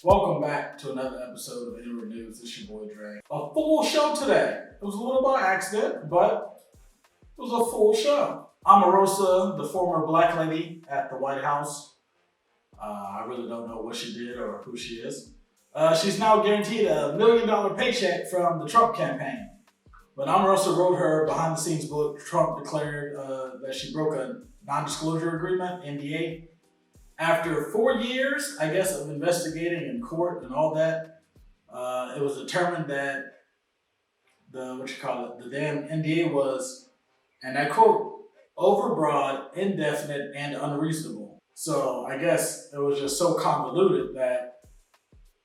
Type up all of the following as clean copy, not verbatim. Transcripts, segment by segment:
Welcome back to another episode of Inward News. It's your boy Dre. A full show today. It was a little by accident, but it was a full show. Omarosa, the former black lady at the White House, I really don't know what she did or who she is. She's now guaranteed a $1 million paycheck from the Trump campaign. When Omarosa wrote her behind the scenes book, Trump declared that she broke a non disclosure agreement, NDA. After 4 years, I guess, of investigating in court and all that, it was determined that the damn NDA was, and I quote, overbroad, indefinite, and unreasonable. So I guess it was just so convoluted that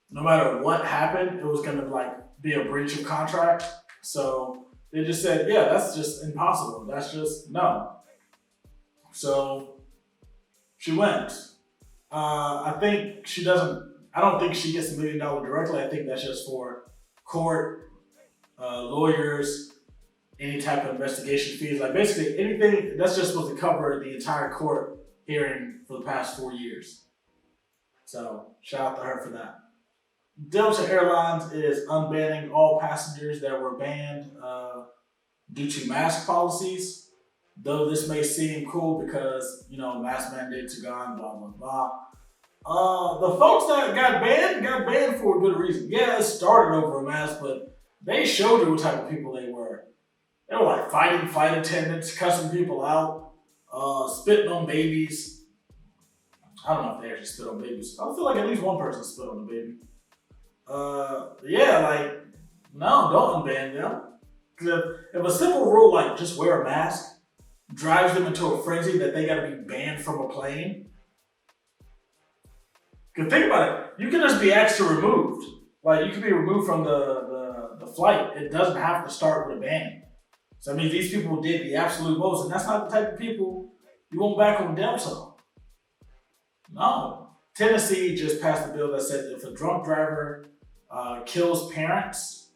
no matter what happened, it was going to be a breach of contract. So they just said, yeah, that's just impossible. That's just no. So she went. I don't think she gets $1 million directly. I think that's just for court, lawyers, any type of investigation fees. Like basically anything that's just supposed to cover the entire court hearing for the past 4 years. So shout out to her for that. Delta Airlines is unbanning all passengers that were banned due to mask policies. Though this may seem cool because, mask mandates are gone, blah, blah, blah. The folks that got banned for a good reason. Yeah, it started over a mask, but they showed you what type of people they were. They were like fighting flight attendants, cussing people out, spitting on babies. I don't know if they actually spit on babies. I feel like at least one person spit on a baby. No, don't unban them. If a simple rule like just wear a mask drives them into a frenzy that they gotta be banned from a plane. Cause think about it, you can just be extra removed. Like you can be removed from the flight. It doesn't have to start with a ban. So that means these people did the absolute most, and that's not the type of people you want back on Delta. No. Tennessee just passed a bill that said if a drunk driver kills parents,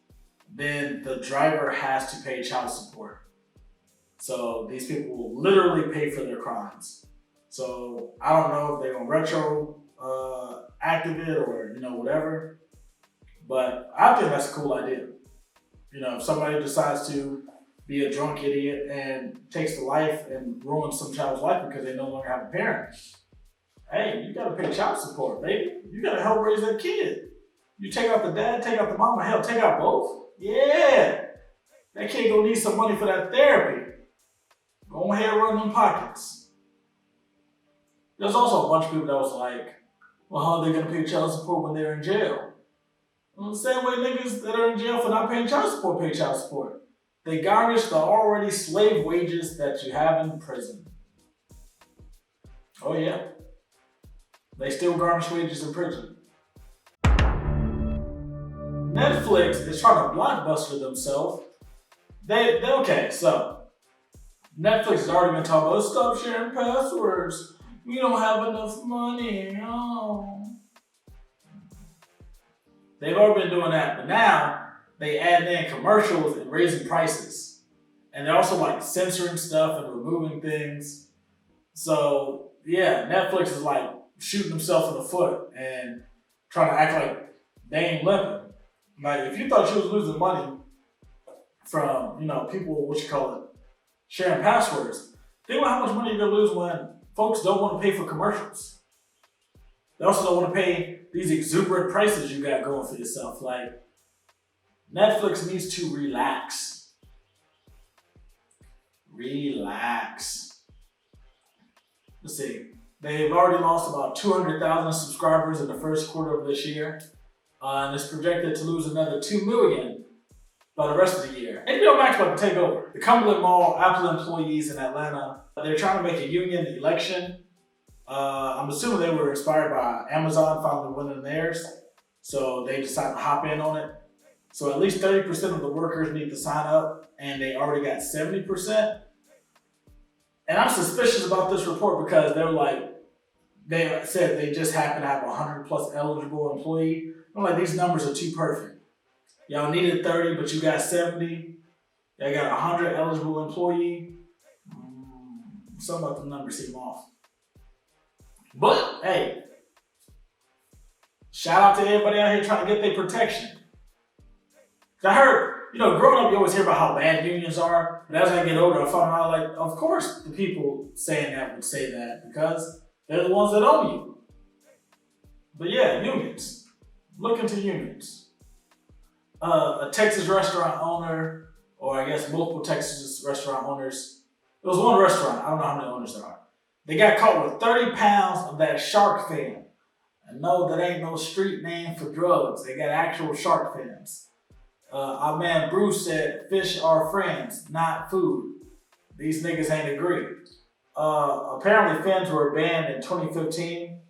then the driver has to pay child support. So these people will literally pay for their crimes. So I don't know if they're gonna retro active it or whatever, but I think that's a cool idea. If somebody decides to be a drunk idiot and takes the life and ruins some child's life because they no longer have a parent, hey, you gotta pay child support, baby. You gotta help raise that kid. You take out the dad, take out the mama, hell, take out both. Yeah, that kid gonna need some money for that therapy. Go ahead and run them pockets. There's also a bunch of people that was like, well, how are they gonna pay child support when they're in jail? Well, the same way niggas that are in jail for not paying child support pay child support. They garnish the already slave wages that you have in prison. Oh yeah. They still garnish wages in prison. Netflix is trying to blockbuster themselves. So Netflix has already been talking about stop sharing passwords. We don't have enough money. Oh. They've already been doing that, but now they add in commercials and raising prices. And they're also censoring stuff and removing things. So yeah, Netflix is shooting themselves in the foot and trying to act like they ain't limping. If you thought you was losing money from, people, sharing passwords, think about how much money you're gonna lose when folks don't want to pay for commercials. They also don't want to pay these exuberant prices you got going for yourself. Netflix needs to relax. Relax. Let's see. They've already lost about 200,000 subscribers in the first quarter of this year, and it's projected to lose another 2 million by the rest of the year. HBO Max about to take over. The Cumberland Mall Apple employees in Atlanta, they're trying to make a union election. I'm assuming they were inspired by Amazon finally winning theirs, so they decided to hop in on it. So at least 30% of the workers need to sign up, and they already got 70%. And I'm suspicious about this report because they said they just happen to have 100 plus eligible employee. I'm these numbers are too perfect. Y'all needed 30, but you got 70. Y'all got 100 eligible employee. Some of the numbers seem off. But hey, Shout out to everybody out here trying to get their protection. 'Cause I heard, growing up, you always hear about how bad unions are. But as I get older, I found out, like, of course, the people saying that would say that because they're the ones that own you. But yeah, unions. Look into unions. A Texas restaurant owner, or I guess multiple Texas restaurant owners. There was one restaurant, I don't know how many owners there are. They got caught with 30 pounds of that shark fin. And no, that ain't no street name for drugs. They got actual shark fins. Our man Bruce said, fish are friends, not food. These niggas ain't agree. Apparently fins were banned in 2015.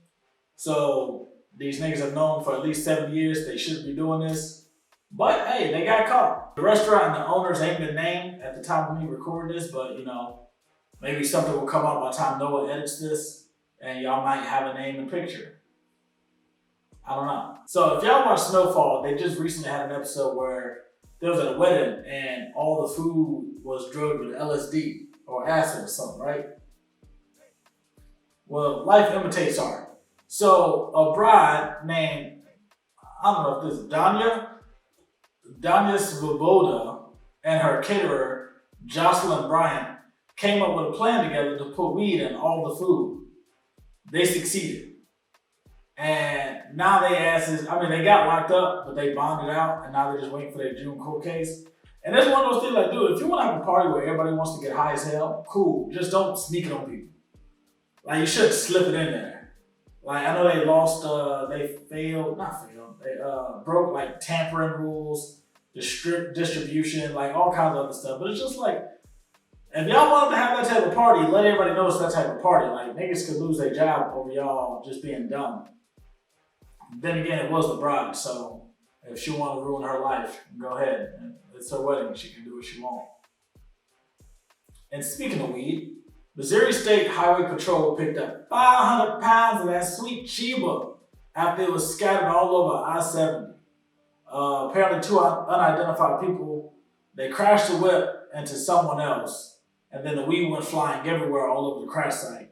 So these niggas have known for at least 7 years they shouldn't be doing this. But hey, they got caught. The restaurant and the owners ain't been named at the time when we record this, but maybe something will come out by the time Noah edits this, and y'all might have a name and picture. I don't know. So if y'all watch Snowfall, they just recently had an episode where there was at a wedding and all the food was drugged with LSD or acid or something, right? Well, life imitates art. So a bride named, I don't know if this is Danya Svoboda, and her caterer, Jocelyn Bryant, came up with a plan together to put weed in all the food. They succeeded. And now they they got locked up, but they bonded out, and now they're just waiting for their June court case. And that's one of those things like, dude, if you want to have a party where everybody wants to get high as hell, cool. Just don't sneak it on people. Like, you shouldn't slip it in there. Like, I know they broke like tampering rules, distribution, like all kinds of other stuff. But it's just like, if y'all wanted to have that type of party, let everybody know it's that type of party. Like, niggas could lose their job over y'all just being dumb. Then again, it was the bride, so if she want to ruin her life, go ahead. It's her wedding. She can do what she wants. And speaking of weed, Missouri State Highway Patrol picked up 500 pounds of that sweet Chiba after it was scattered all over I-70. Apparently, two unidentified people, they crashed the whip into someone else, and then the weed went flying everywhere all over the crash site.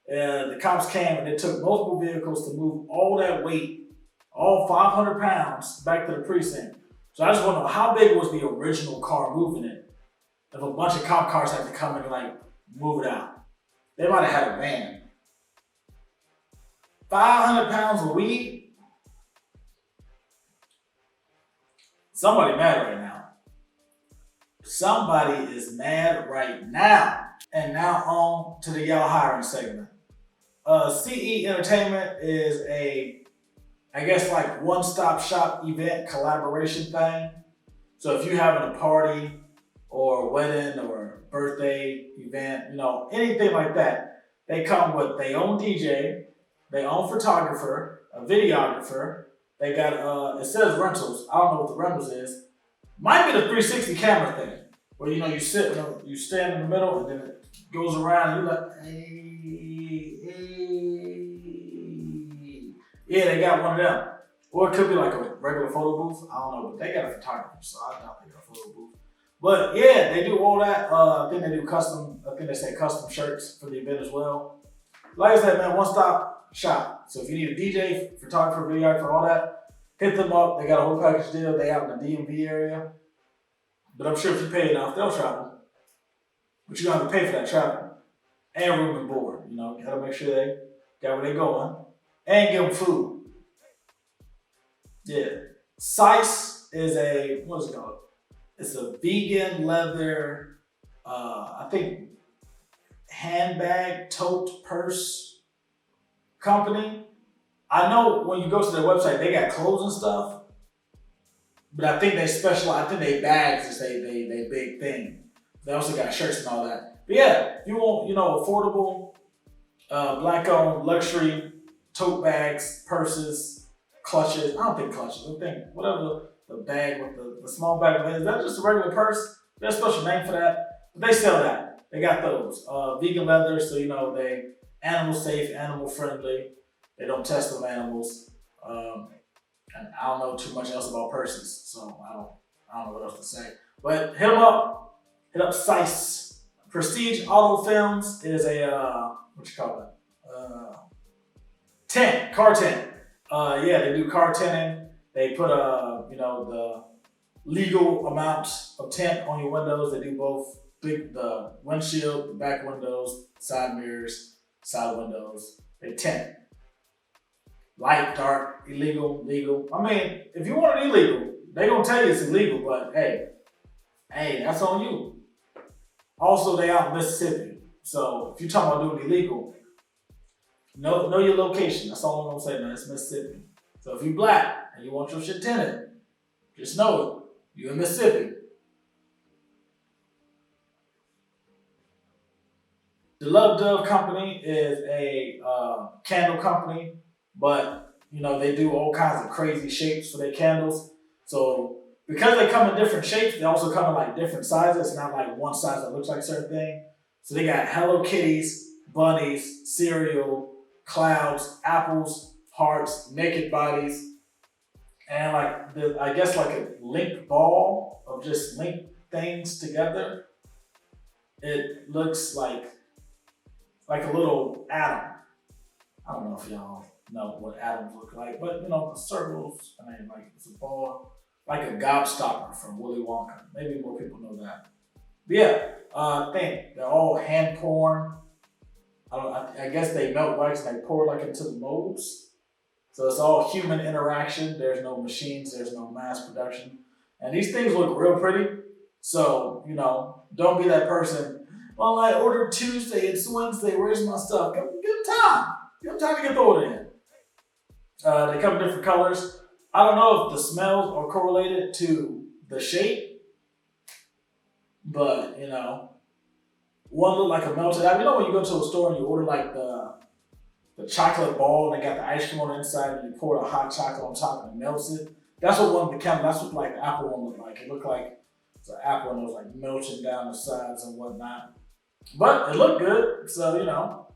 The cops came and they took multiple vehicles to move all that weight, all 500 pounds, back to the precinct. So I just want to know, how big was the original car moving it? If a bunch of cop cars had to come and move it out. They might have had a van. 500 pounds of weed? Somebody mad right now. Somebody is mad right now. And now on to the y'all hiring segment. CE Entertainment is a, one-stop shop event collaboration thing. So if you're having a party or a wedding or a birthday event, anything like that, they come with their own DJ, their own photographer, a videographer. They got, it says rentals. I don't know what the rentals is. Might be the 360 camera thing, where you sit, you stand in the middle, and then it goes around, and you're like, hey. Yeah, they got one of them. Or it could be like a regular photo booth. I don't know, but they got a photographer, so I doubt they got a photo booth. But yeah, they do all that. I think they do custom shirts for the event as well. Like I said, man, one-stop shop. So if you need a DJ, photographer, videographer, all that, hit them up. They got a whole package deal. They out in the DMV area. But I'm sure if you pay enough, they'll travel. But you're going to have to pay for that travel. And room and board. Got to make sure they got where they going. And give them food. Yeah. Sice is what is it called? It's a vegan leather, I think, handbag, tote, purse company. I know when you go to their website, they got clothes and stuff. But I think they specialize. I think they bags is they big thing. They also got shirts and all that. But yeah, if you want, affordable, black-owned luxury tote bags, purses, clutches. I don't think clutches. I think whatever the bag with the small bag is. That's just a regular purse. There's a special name for that. But they sell that. They got those. Vegan leather, so they animal safe, animal friendly. They don't test on animals. And I don't know too much else about purses, so I don't know what else to say. But hit them up. Hit up Sice. Prestige Auto Films is a car tent. Yeah, they do car tinting. They put the legal amounts of tint on your windows. They do both the windshield, the back windows, side mirrors, side windows. They tint. Light, dark, illegal, legal. I mean, if you want it illegal, they gonna tell you it's illegal, but hey, that's on you. Also, they out in Mississippi. So if you're talking about doing illegal, know your location. That's all I'm gonna say, man. It's Mississippi. So if you black and you want your shit tinted, just know it. You in Mississippi. The Love Dove Company is a candle company, but they do all kinds of crazy shapes for their candles. So because they come in different shapes, they also come in like different sizes. It's not like one size that looks like a certain thing. So they got Hello Kitties, bunnies, cereal, clouds, apples, hearts, naked bodies, and like I guess like a link ball of just link things together. It looks like a little atom. I don't know if y'all know what atoms look like, but the circles. I mean, like it's a ball, like a gobstopper from Willy Wonka. Maybe more people know that. But yeah, I think they're all hand poured. I guess they melt wax and they pour like into the molds. So it's all human interaction. There's no machines. There's no mass production. And these things look real pretty. So, don't be that person. Well, I ordered Tuesday. It's Wednesday. Where's my stuff? Give them time. Give them time to get the order in. They come in different colors. I don't know if the smells are correlated to the shape, but, one look like a melted apple. When you go to a store and you order like the chocolate ball and they got the ice cream on the inside and you pour the hot chocolate on top and it melts it. That's what one became. That's what like the apple one looked like. It looked like it's an apple and it was like melting down the sides and whatnot. But it looked good, so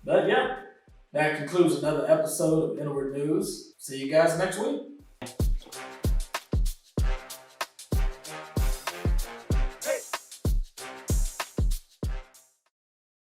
But yeah, that concludes another episode of Inward News. See you guys next week.